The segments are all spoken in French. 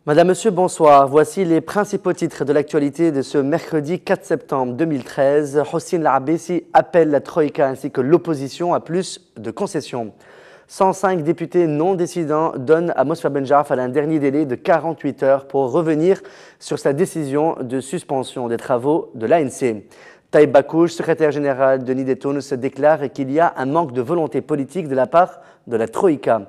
Madame, Monsieur, bonsoir. Voici les principaux titres de l'actualité de ce mercredi 4 septembre 2013. Hossein El-Abessi appelle la Troïka ainsi que l'opposition à plus de concessions. 105 députés non décidants donnent à Mosfa Ben Jaafar un dernier délai de 48 heures pour revenir sur sa décision de suspension des travaux de l'ANC. Taïb Bakouch, secrétaire général de Nidetounous, déclare qu'il y a un manque de volonté politique de la part de la Troïka.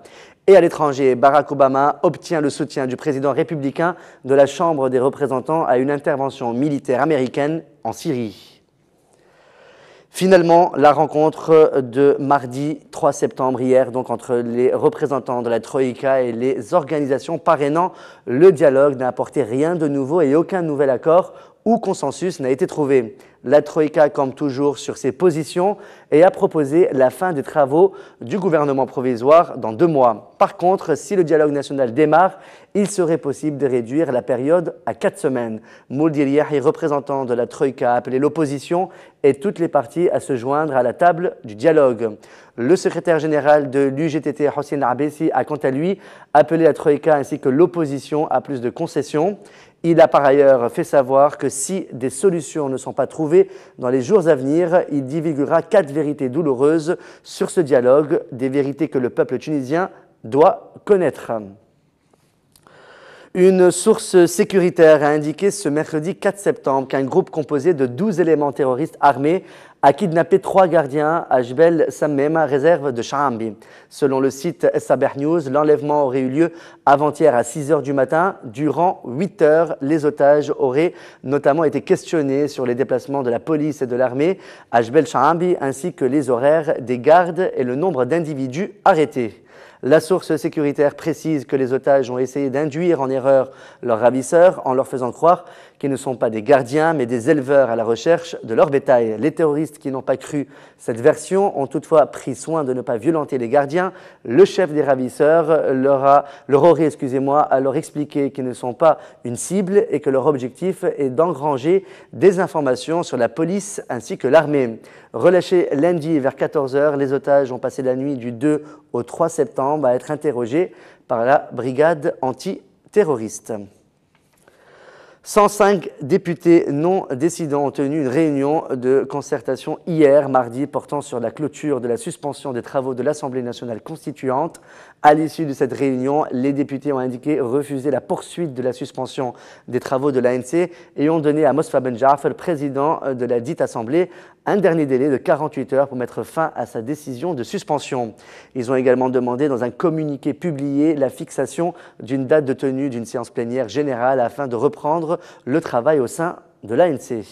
Et à l'étranger, Barack Obama obtient le soutien du président républicain de la Chambre des représentants à une intervention militaire américaine en Syrie. Finalement, la rencontre de mardi 3 septembre, hier, donc entre les représentants de la Troïka et les organisations parrainant le dialogue n'a apporté rien de nouveau et aucun nouvel accord ou consensus n'a été trouvé. La Troïka campe toujours sur ses positions et a proposé la fin des travaux du gouvernement provisoire dans 2 mois. Par contre, si le dialogue national démarre, il serait possible de réduire la période à 4 semaines. Mouldir Yahi, représentant de la Troïka, a appelé l'opposition et toutes les parties à se joindre à la table du dialogue. Le secrétaire général de l'UGTT, Hossein El-Abessi, a quant à lui appelé la Troïka ainsi que l'opposition à plus de concessions. Il a par ailleurs fait savoir que si des solutions ne sont pas trouvées dans les jours à venir, il divulguera 4 vérités douloureuses sur ce dialogue, des vérités que le peuple tunisien doit connaître. Une source sécuritaire a indiqué ce mercredi 4 septembre qu'un groupe composé de 12 éléments terroristes armés a kidnappé 3 gardiens à Jbel Sammema, réserve de Chaambi. Selon le site Sabah News, l'enlèvement aurait eu lieu avant-hier à 6 h du matin. Durant 8 heures, les otages auraient notamment été questionnés sur les déplacements de la police et de l'armée à Jbel Chaambi, ainsi que les horaires des gardes et le nombre d'individus arrêtés. La source sécuritaire précise que les otages ont essayé d'induire en erreur leurs ravisseurs en leur faisant croire qu'ils ne sont pas des gardiens mais des éleveurs à la recherche de leur bétail. Les terroristes qui n'ont pas cru cette version ont toutefois pris soin de ne pas violenter les gardiens. Le chef des ravisseurs leur aurait alors expliqué qu'ils ne sont pas une cible et que leur objectif est d'engranger des informations sur la police ainsi que l'armée. Relâchés lundi vers 14 h, les otages ont passé la nuit du 2 au 3 septembre à être interrogés par la brigade antiterroriste. 105 députés non décidants ont tenu une réunion de concertation hier, mardi, portant sur la clôture de la suspension des travaux de l'Assemblée nationale constituante. À l'issue de cette réunion, les députés ont indiqué refuser la poursuite de la suspension des travaux de l'ANC et ont donné à Mosfa Ben Jaafar, président de la dite Assemblée, un dernier délai de 48 heures pour mettre fin à sa décision de suspension. Ils ont également demandé dans un communiqué publié la fixation d'une date de tenue d'une séance plénière générale afin de reprendre le travail au sein de l'ANC.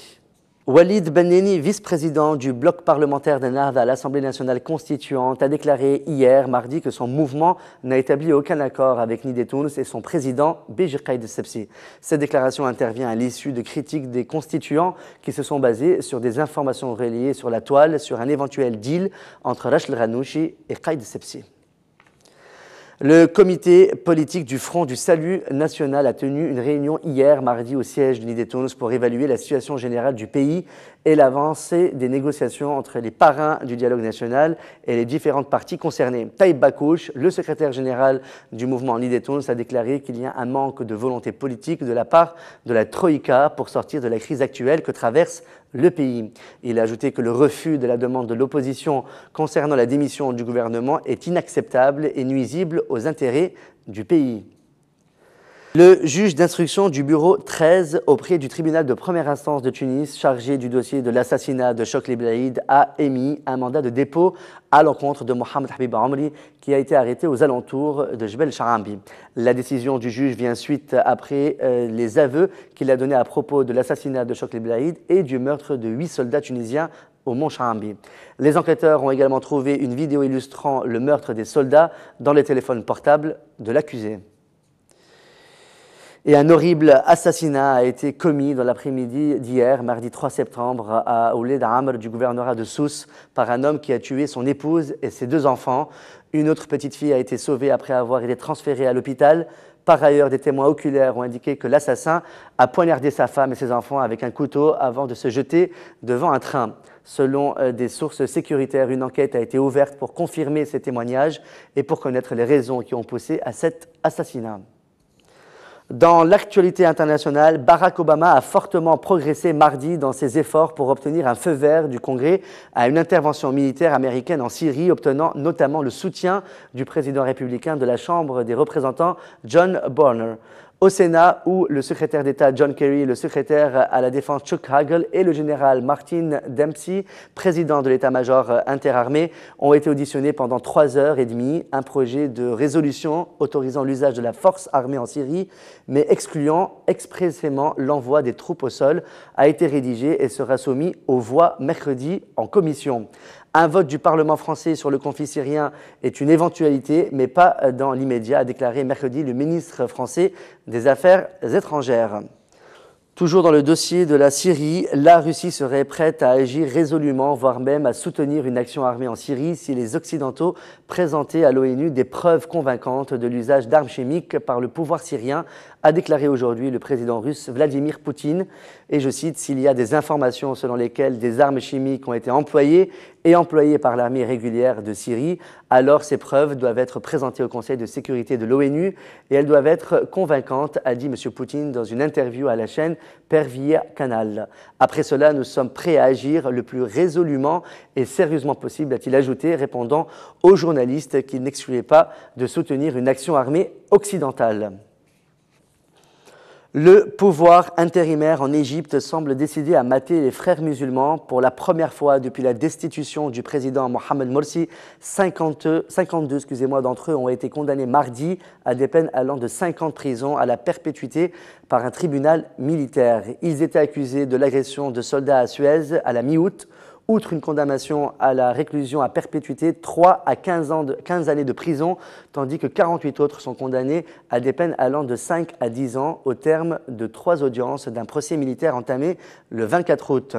Walid Benneni, vice-président du bloc parlementaire d'Ennahda à l'Assemblée nationale constituante, a déclaré hier, mardi, que son mouvement n'a établi aucun accord avec Nidetounous et son président, Béji Qaïd Essebsi. Cette déclaration intervient à l'issue de critiques des constituants qui se sont basées sur des informations relayées sur la toile sur un éventuel deal entre Rachel Ranouchi et Qaïd Essebsi. Le comité politique du Front du Salut national a tenu une réunion hier, mardi, au siège de Nidetounous pour évaluer la situation générale du pays et l'avancée des négociations entre les parrains du dialogue national et les différentes parties concernées. Taïb Bakouch, le secrétaire général du mouvement Nidetounous, a déclaré qu'il y a un manque de volonté politique de la part de la Troïka pour sortir de la crise actuelle que traverse le pays. Il a ajouté que le refus de la demande de l'opposition concernant la démission du gouvernement est inacceptable et nuisible aux intérêts du pays. Le juge d'instruction du bureau 13 auprès du tribunal de première instance de Tunis, chargé du dossier de l'assassinat de Chokri Blaïd, a émis un mandat de dépôt à l'encontre de Mohamed Habib Amri, qui a été arrêté aux alentours de Jbel Chaambi. La décision du juge vient suite après les aveux qu'il a donnés à propos de l'assassinat de Chokri Blaïd et du meurtre de 8 soldats tunisiens au Mont Chaambi. Les enquêteurs ont également trouvé une vidéo illustrant le meurtre des soldats dans les téléphones portables de l'accusé. Et un horrible assassinat a été commis dans l'après-midi d'hier, mardi 3 septembre, à Ouled Amr du gouvernorat de Sousse, par un homme qui a tué son épouse et ses 2 enfants. Une autre petite fille a été sauvée après avoir été transférée à l'hôpital. Par ailleurs, des témoins oculaires ont indiqué que l'assassin a poignardé sa femme et ses enfants avec un couteau avant de se jeter devant un train. Selon des sources sécuritaires, une enquête a été ouverte pour confirmer ces témoignages et pour connaître les raisons qui ont poussé à cet assassinat. Dans l'actualité internationale, Barack Obama a fortement progressé mardi dans ses efforts pour obtenir un feu vert du Congrès à une intervention militaire américaine en Syrie, obtenant notamment le soutien du président républicain de la Chambre des représentants, John Boehner. Au Sénat, où le secrétaire d'État John Kerry, le secrétaire à la Défense Chuck Hagel et le général Martin Dempsey, président de l'état-major interarmé, ont été auditionnés pendant 3h30. Un projet de résolution autorisant l'usage de la force armée en Syrie, mais excluant expressément l'envoi des troupes au sol, a été rédigé et sera soumis aux voix mercredi en commission. Un vote du Parlement français sur le conflit syrien est une éventualité, mais pas dans l'immédiat, a déclaré mercredi le ministre français des Affaires étrangères. Toujours dans le dossier de la Syrie, la Russie serait prête à agir résolument, voire même à soutenir une action armée en Syrie si les Occidentaux présentaient à l'ONU des preuves convaincantes de l'usage d'armes chimiques par le pouvoir syrien, a déclaré aujourd'hui le président russe Vladimir Poutine. Et je cite, « S'il y a des informations selon lesquelles des armes chimiques ont été employées par l'armée régulière de Syrie, alors ces preuves doivent être présentées au Conseil de sécurité de l'ONU et elles doivent être convaincantes », a dit M. Poutine dans une interview à la chaîne Pervia Canal. Après cela, nous sommes prêts à agir le plus résolument et sérieusement possible, a-t-il ajouté, répondant aux journalistes qu'il n'excluait pas de soutenir une action armée occidentale. Le pouvoir intérimaire en Égypte semble décidé à mater les frères musulmans pour la première fois depuis la destitution du président Mohamed Morsi. 52 d'entre eux ont été condamnés mardi à des peines allant de 5 ans de prison à la perpétuité par un tribunal militaire. Ils étaient accusés de l'agression de soldats à Suez à la mi-août. Outre une condamnation à la réclusion à perpétuité, 3 à 15 années de prison, tandis que 48 autres sont condamnés à des peines allant de 5 à 10 ans au terme de 3 audiences d'un procès militaire entamé le 24 août.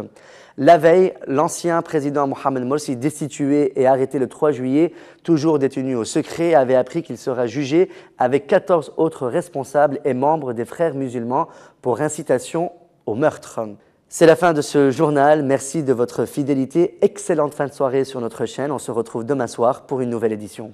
La veille, l'ancien président Mohamed Morsi, destitué et arrêté le 3 juillet, toujours détenu au secret, avait appris qu'il sera jugé avec 14 autres responsables et membres des frères musulmans pour incitation au meurtre. C'est la fin de ce journal. Merci de votre fidélité. Excellente fin de soirée sur notre chaîne. On se retrouve demain soir pour une nouvelle édition.